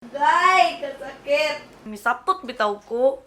Day, kasakit. Misapot bitaw ko.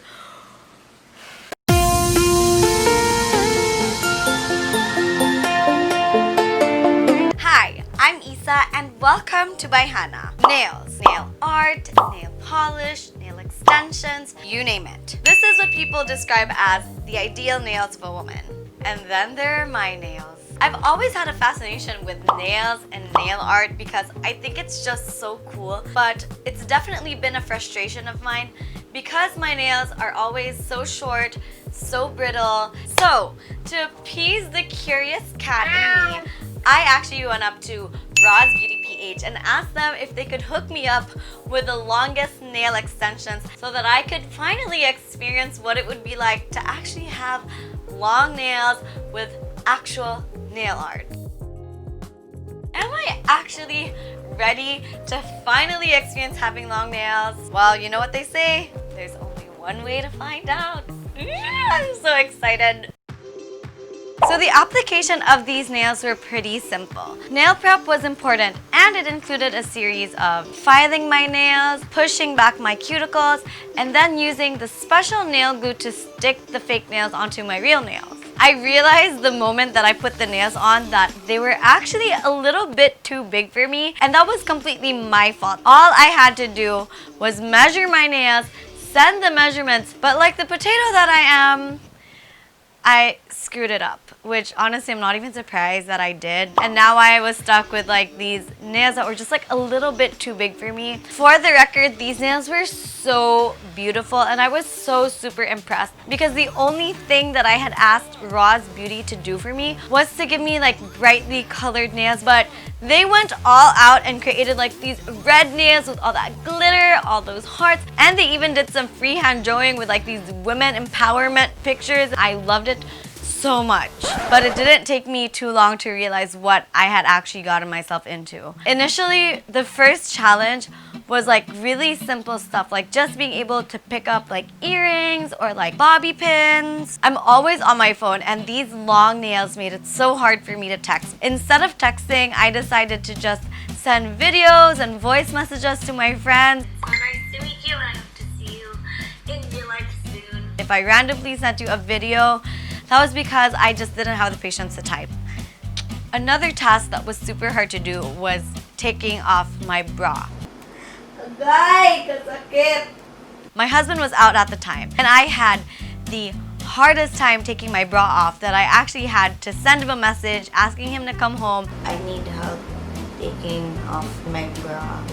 Hi, I'm Isa and welcome to Bayhana. Nails, nail art, nail polish, nail extensions, you name it. This is what people describe as the ideal nails of a woman. And then there are my nails. I've always had a fascination with nails and nail art because I think it's just so cool, but it's definitely been a frustration of mine because my nails are always so short, so brittle. So, to appease the curious cat in me, I actually went up to Roz Beauty PH and asked them if they could hook me up with the longest nail extensions so that I could finally experience what it would be like to actually have long nails with actual nail art. Am I actually ready to finally experience having long nails? Well, you know what they say, there's only one way to find out. I'm so excited. So the application of these nails were pretty simple. Nail prep was important and it included a series of filing my nails, pushing back my cuticles, and then using the special nail glue to stick the fake nails onto my real nails. I realized the moment that I put the nails on that they were actually a little bit too big for me, and that was completely my fault. All I had to do was measure my nails, send the measurements, but like the potato that I am, I screwed it up, which honestly I'm not even surprised that I did. And now I was stuck with like these nails that were just like a little bit too big for me. For the record, these nails were so beautiful and I was so super impressed because the only thing that I had asked Roz Beauty to do for me was to give me like brightly colored nails, but they went all out and created like these red nails with all that glitter, all those hearts, and they even did some freehand drawing with like these women empowerment pictures. I loved it so much. But it didn't take me too long to realize what I had actually gotten myself into. Initially, the first challenge was like really simple stuff, like just being able to pick up like earrings or like bobby pins. I'm always on my phone and these long nails made it so hard for me to text. Instead of texting, I decided to just send videos and voice messages to my friends. So nice to meet you and I hope to see you in real life soon. If I randomly sent you a video, that was because I just didn't have the patience to type. Another task that was super hard to do was taking off my bra. Agay, kasakit. My husband was out at the time and I had the hardest time taking my bra off that I actually had to send him a message asking him to come home. I need help taking off my bra.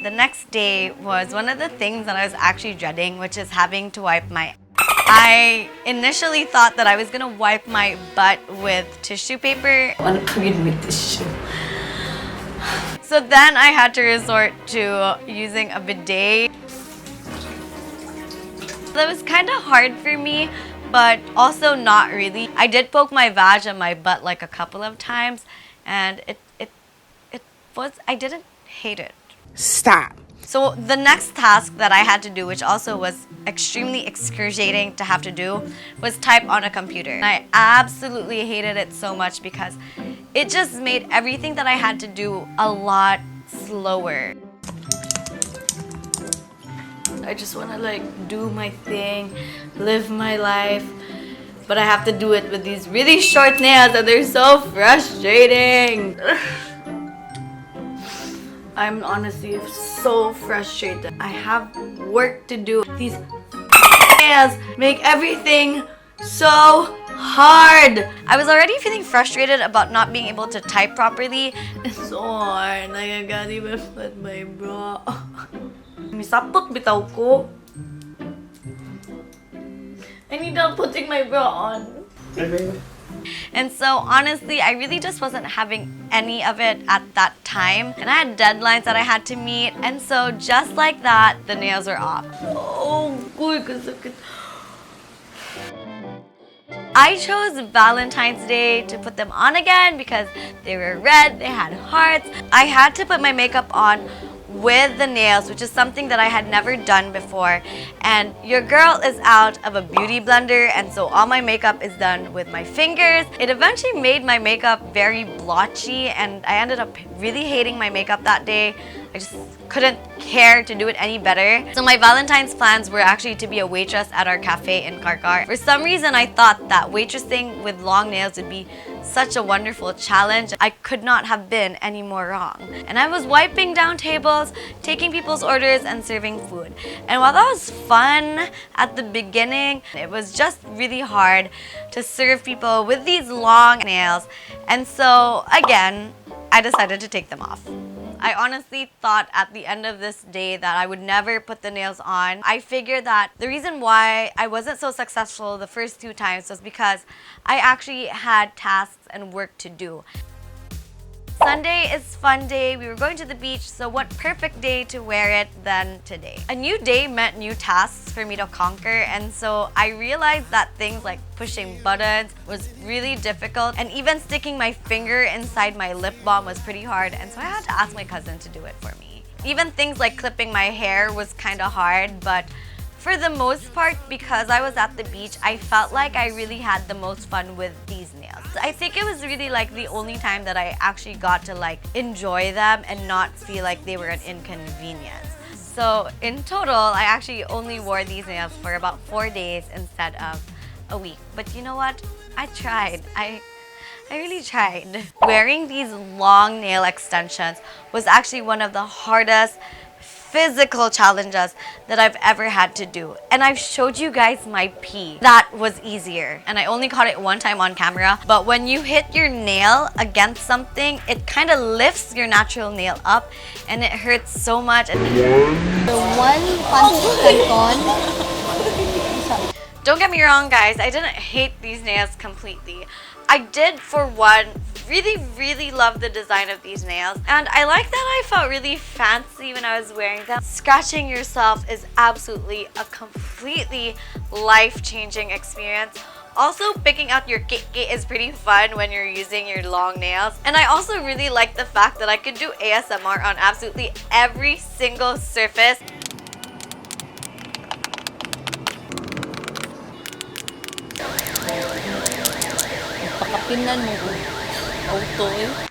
The next day was one of the things that I was actually dreading, which is having to wipe my I initially thought that I was gonna wipe my butt with tissue paper. Ano ka yun with tissue? So then I had to resort to using a bidet. That was kind of hard for me, but also not really. I did poke my vag and my butt like a couple of times, and it was, I didn't hate it. Stop. So the next task that I had to do, which also was extremely excruciating to have to do, was type on a computer. And I absolutely hated it so much because it just made everything that I had to do a lot slower. I just want to like do my thing, live my life, but I have to do it with these really short nails and they're so frustrating. I'm honestly so frustrated. I have work to do. These nails make everything so hard. I was already feeling frustrated about not being able to type properly. It's so hard. Like I can't even put my bra. Misapot bitaw ko. I need help putting my bra on. And so honestly, I really just wasn't having any of it at that time. And I had deadlines that I had to meet. And so just like that, the nails were off. Oh, good. I chose Valentine's Day to put them on again because they were red, they had hearts. I had to put my makeup on with the nails, which is something that I had never done before. And your girl is out of a beauty blender, and so all my makeup is done with my fingers. It eventually made my makeup very blotchy, and I ended up really hating my makeup that day. I just couldn't care to do it any better. So my Valentine's plans were actually to be a waitress at our cafe in Karkar. For some reason, I thought that waitressing with long nails would be such a wonderful challenge. I could not have been any more wrong. And I was wiping down tables, taking people's orders, and serving food. And while that was fun at the beginning, it was just really hard to serve people with these long nails. And so, again, I decided to take them off. I honestly thought at the end of this day that I would never put the nails on. I figured that the reason why I wasn't so successful the first 2 times was because I actually had tasks and work to do. Sunday is fun day. We were going to the beach, so what perfect day to wear it than today. A new day meant new tasks for me to conquer, and so I realized that things like pushing buttons was really difficult, and even sticking my finger inside my lip balm was pretty hard, and so I had to ask my cousin to do it for me. Even things like clipping my hair was kind of hard, but for the most part, because I was at the beach, I felt like I really had the most fun with these nails. I think it was really like the only time that I actually got to like enjoy them and not feel like they were an inconvenience. So in total, I actually only wore these nails for about 4 days instead of a week. But you know what? I tried. I really tried. Wearing these long nail extensions was actually one of the hardest physical challenges that I've ever had to do. And I've showed you guys my pee. That was easier. And I only caught it 1 time on camera. But when you hit your nail against something, it kind of lifts your natural nail up and it hurts so much. And The one consistent on. don't get me wrong, guys, I didn't hate these nails completely. I did, for one, really love the design of these nails, and I like that I felt really fancy when I was wearing them. Scratching yourself is absolutely a completely life-changing experience. Also, picking out your kit is pretty fun when you're using your long nails. And I also really like the fact that I could do ASMR on absolutely every single surface. Pakapinan mo ko. Auto eh.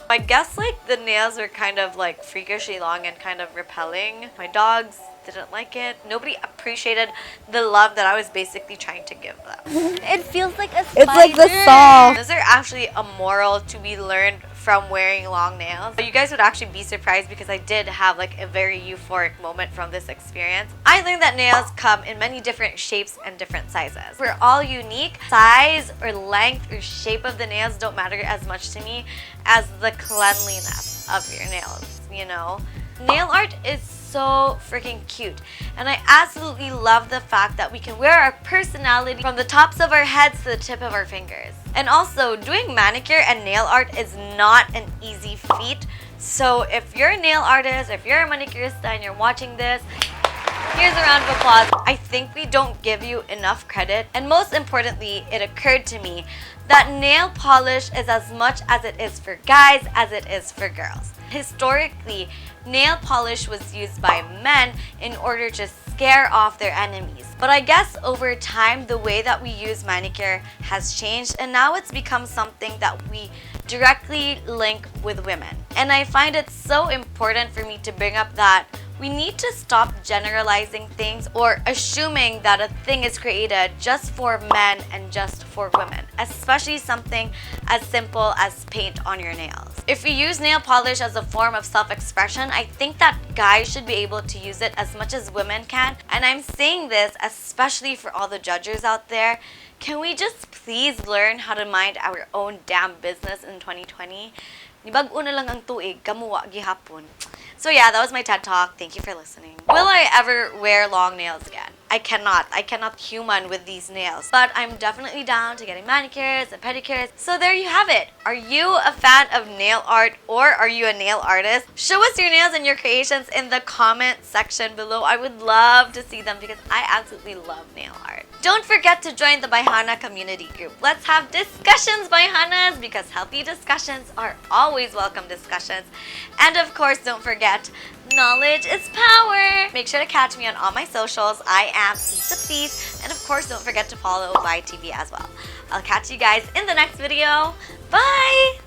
I guess like the nails are kind of like freakishly long and kind of repelling. My dogs didn't like it. Nobody appreciated the love that I was basically trying to give them. It feels like a spider. It's like the song. Is there actually a moral to be learned from wearing long nails? You guys would actually be surprised because I did have like a very euphoric moment from this experience. I learned that nails come in many different shapes and different sizes. We're all unique. Size or length or shape of the nails don't matter as much to me as the cleanliness of your nails, you know? Nail art is so freaking cute, and I absolutely love the fact that we can wear our personality from the tops of our heads to the tip of our fingers. And also, doing manicure and nail art is not an easy feat. So if you're a nail artist, if you're a manicurista and you're watching this, here's a round of applause. I think we don't give you enough credit, and most importantly, it occurred to me that nail polish is as much as it is for guys as it is for girls. Historically, nail polish was used by men in order to scare off their enemies. But I guess over time, the way that we use manicure has changed, and now it's become something that we directly link with women. And I find it so important for me to bring up that we need to stop generalizing things or assuming that a thing is created just for men and just for women, especially something as simple as paint on your nails. If you use nail polish as a form of self-expression, I think that guys should be able to use it as much as women can. And I'm saying this especially for all the judges out there. Can we just please learn how to mind our own damn business in 2020? Nibag-o na lang ang tuig, kamuwa gihapon. So yeah, that was my TED Talk. Thank you for listening. Will I ever wear long nails again? I cannot. I cannot human with these nails. But I'm definitely down to getting manicures and pedicures. So there you have it. Are you a fan of nail art or are you a nail artist? Show us your nails and your creations in the comment section below. I would love to see them because I absolutely love nail art. Don't forget to join the Bayhana community group. Let's have discussions, Bayhanas, because healthy discussions are always welcome discussions. And of course, don't forget, knowledge is power. Make sure to catch me on all my socials. I am Issaplease. And of course, don't forget to follow my TV as well. I'll catch you guys in the next video. Bye!